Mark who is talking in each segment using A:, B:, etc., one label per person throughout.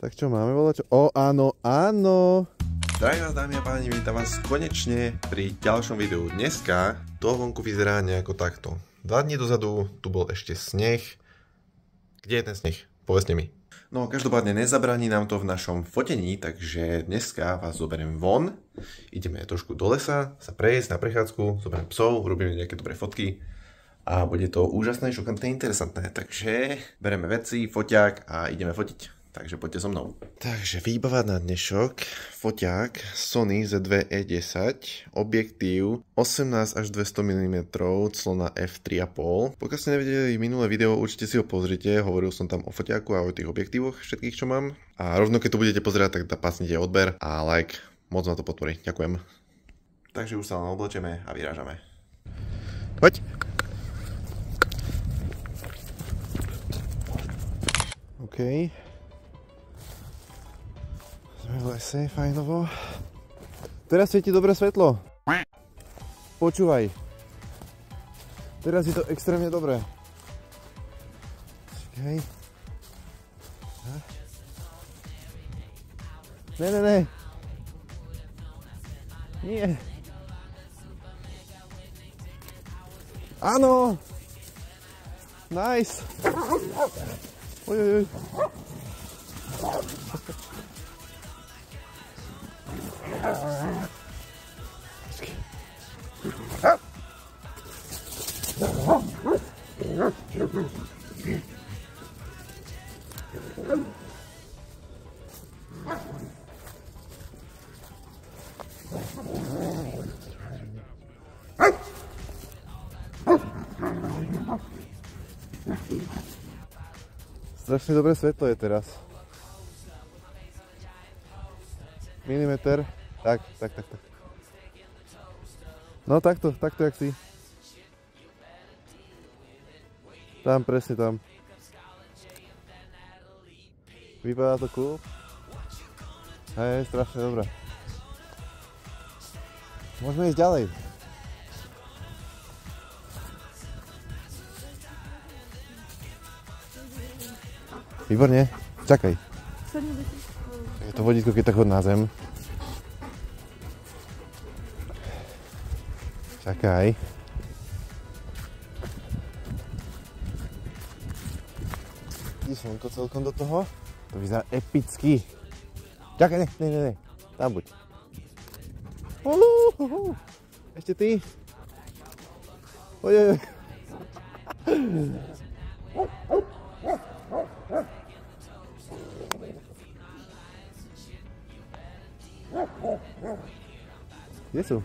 A: Tak čo, máme volať? O, áno, áno! Zdravím vás, dámy a páni, vítam vás konečne pri ďalšom videu. Dneska to vonku vyzerá nejako takto. 2 dní dozadu tu bol ešte sneh. Kde je ten sneh? Povedzte mi. No, každopádne nezabraní nám to v našom fotení, takže dneska vás zoberiem von. Ideme trošku do lesa, sa prejsť na prechádzku, zoberiem psov, robíme nejaké dobré fotky. A bude to úžasné, šokantné, interesantné. Takže bereme veci, foťák a ideme fotiť. Takže poďte so mnou. Takže výbava na dnešok. Foťák Sony Z2E10, objektív 18 až 200 mm, clona f3,5. Pokiaľ ste nevideli minulé video, určite si ho pozrite. Hovoril som tam o foťáku a o tých objektívoch všetkých, čo mám. A rovno keď to budete pozerať, tak pasnite odber a like. Moc ma to podporí. Ďakujem. Takže už sa len oblečeme a vyrážame. Poď! OK. Sme v lese, fajnovo. Teraz svieti dobré svetlo. Počúvaj. Teraz je to extrémne dobré. Čakaj. Ne. Nie. Áno. Nice. Ojojoj. Strašne dobré svetlo je teraz. Milimeter. Tak. No takto, jak si. Tam, presne tam. Vypadá to cool. Hej, strašne dobré. Môžeme ísť ďalej. Výborne. Čakaj. Je to vodítko, keď tak hod na zem. Čakaj. Vidíš slnko celkom do toho? To vyzerá epicky. Čakaj, ne. Tam buď. Ešte ty. Ojej. Kde sú?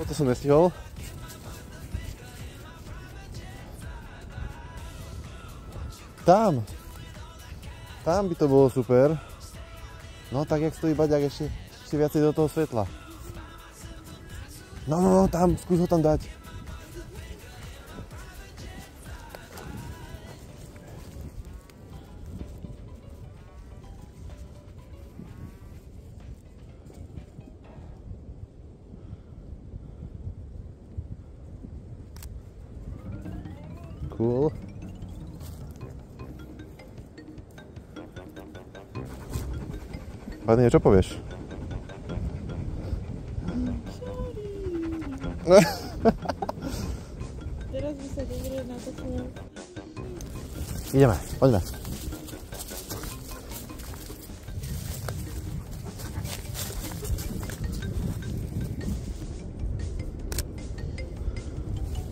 A: To som nestihol. Tam by to bolo super. No tak, jak stojí baďak ešte viacej do toho svetla. No, tam, skús ho tam dať. Cool. Pane, čo povieš?
B: Teraz by sa dobre na to smiel.
A: Ideme, poďme.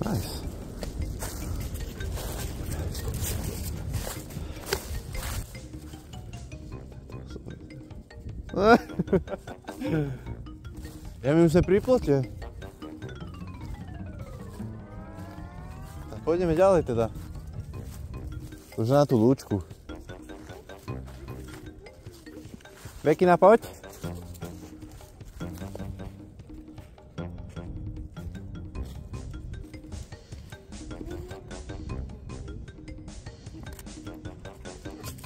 A: Nice. Ja my už sme pri plote. Tak pôjdeme ďalej teda. Už na tú lúčku. Bekina, poď.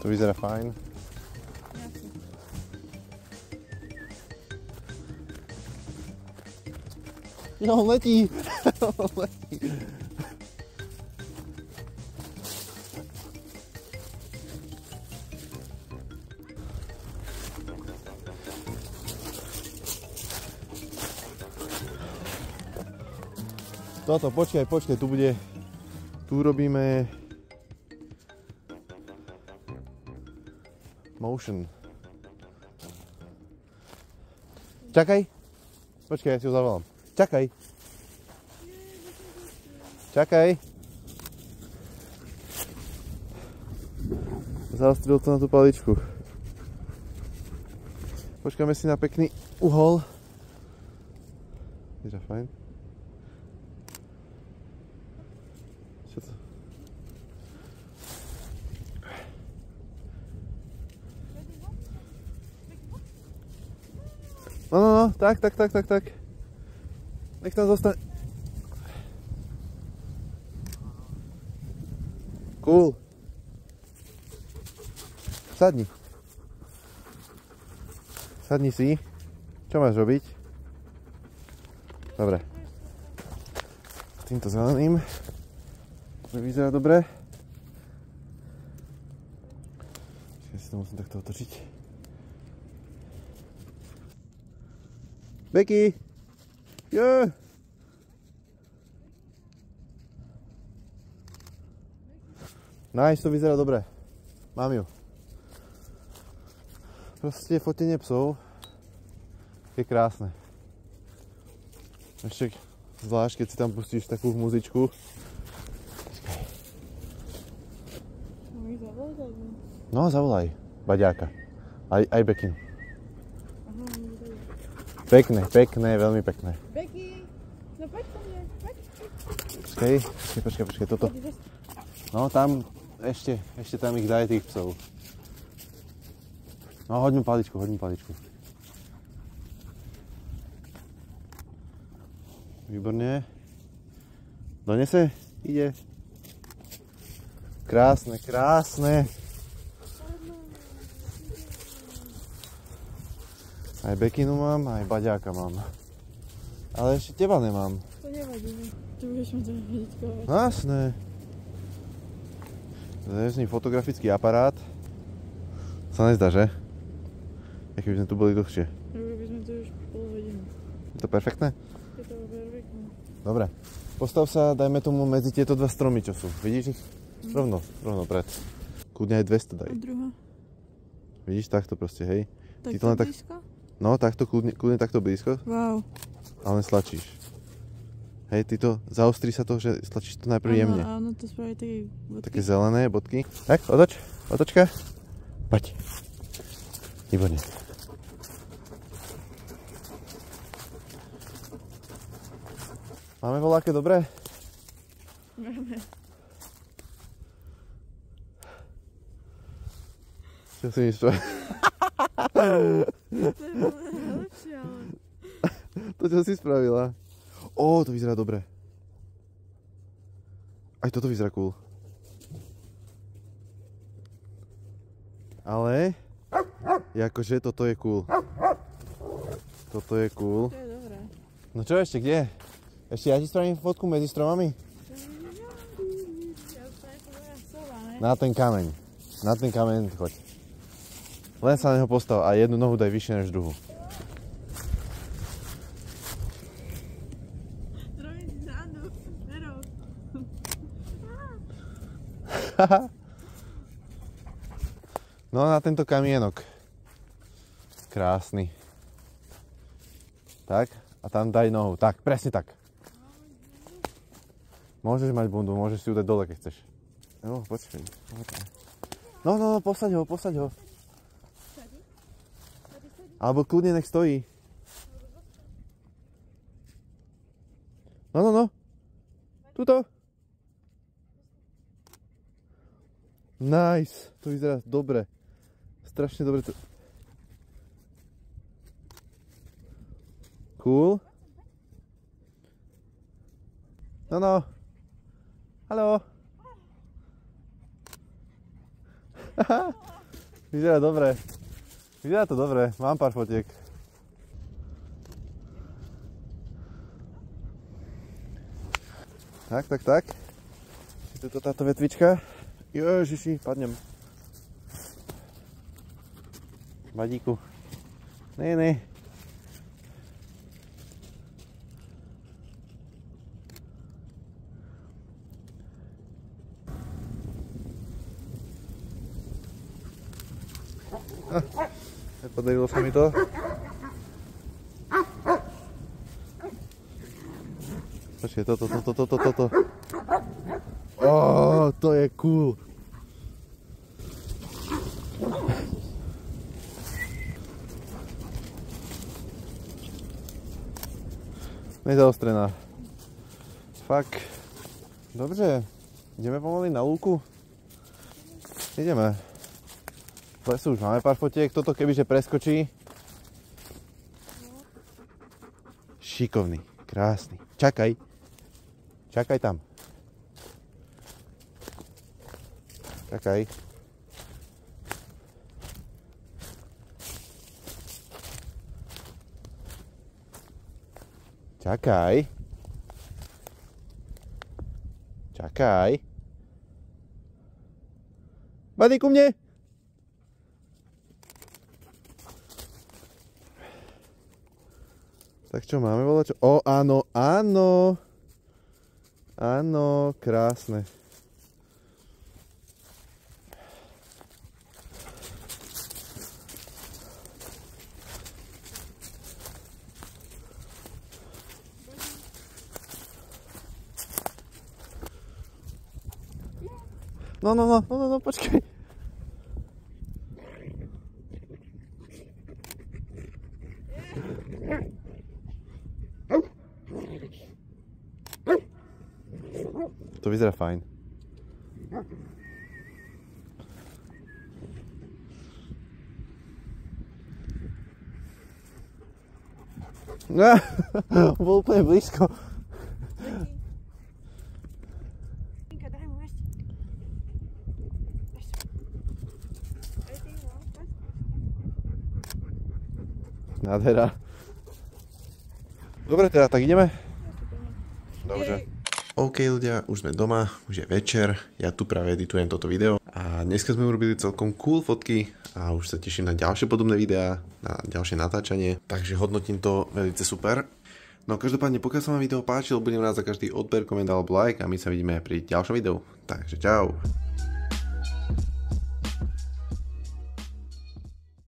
A: To vyzerá fajn. Jo, on letí. On letí. Toto, počkaj, tu bude, tu robíme motion. Čakaj, počkaj, ja si ho zavolám. Čakaj. Čakaj. Zaostril to na tú paličku. Počkáme si na pekný uhol. Je to fajn? Čo to? No, tak. Nech tam zostane. Cool. Sadni. Sadni si. Čo máš robiť? Dobre. S týmto zeleným. To vyzerá dobre. Ja si to musím takto otočiť. Becky! Jo! Nice, to vyzerá dobre. Mám ju. Proste fotenie psov je krásne. Ešte zvlášť, keď si tam pustíš takú muzičku. No, zavolaj. Baďáka. Aj Bekinu. Pekné, veľmi pekné.
B: Becky, no poď po mne, poď.
A: Počkaj, toto. No, tam, ešte tam ich daj tých psov. No, hoď mu paličku. Výborne. Donese? Ide. Krásne. Aj Bekinu mám, aj Baďáka mám. Ale ešte teba nemám.
B: To nevadí, tu budeš mať vidieťkovať.
A: Jasné. Zrežný fotografický aparát. Sa nezdá, že? Jaký by sme tu boli dlhšie.
B: Robili by sme tu už pol hodinu.
A: Je to perfektné?
B: Je to perfektné.
A: Dobre. Postav sa, dajme tomu medzi tieto dva stromy, čo sú. Vidíš ich? Rovno pred. Kľudne aj 200 daj.
B: A druhá?
A: Vidíš, takto proste, hej.
B: Tak
A: Ty to len
B: blízko?
A: No, takto, kľudne takto blízko.
B: Wow.
A: Ale stlačíš. Hej, ty to, zaostrí sa to, že stlačíš to najprv jemne.
B: Áno, to spraví také bodky.
A: Také zelené bodky. Tak, otočka. Poď. Výborne. Máme voľaké dobré?
B: Máme.
A: Čo si myslíš?
B: To je lepšie, ale...
A: To, čo si spravila. Ó, to vyzerá dobre. Aj toto vyzerá cool. Ale... Akože toto je cool. Toto je cool.
B: To je dobré.
A: No čo ešte, kde? Ešte ja ti spravím fotku medzi stromami? Na ten kameň. Na ten kameň choď. Len sa na neho postav a jednu nohu daj vyššie než druhú.
B: Zrobiť zádu. Nerob.
A: No na tento kamienok. Krásny. Tak, a tam daj nohu. Tak, presne tak. Môžeš mať bundu, môžeš si ju dať dole, keď chceš. Jo, počkaj. No, posaď ho. Alebo kľudne nech stojí. No. Tuto. Nice. To vyzerá dobre. Strašne dobre to... Cool. No. Haló. Vyzerá dobre. Vyzerá to dobre. Mám pár fotiek. Tak. Je tu táto vetvička. Ježiši, padnem. Badíku. Ne. Nepodarilo sa mi to. Počkej, toto. To je cool. Nezaostrená. Fak. Dobře. Ideme pomaly na lúku? Ideme. V lesu už máme pár fotiek. Toto kebyže preskočí. Šikovný. Krásny. Čakaj. Čakaj tam. Čakaj. Čakaj. Buddy, ku mne. Tak čo, máme volať? Áno. Áno, krásne. No, počkaj. To vyzerá fajn. Bol úplne blízko. Nádhera. Dobre teda, tak ideme? Dobre. OK ľudia, už sme doma, už je večer, ja tu práve editujem toto video a dneska sme urobili celkom cool fotky a už sa teším na ďalšie podobné videá, na ďalšie natáčanie, takže hodnotím to veľmi super. No každopádne, pokiaľ sa vám video páčilo, budem rád za každý odber, koment alebo like a my sa vidíme pri ďalšom videu. Takže čau.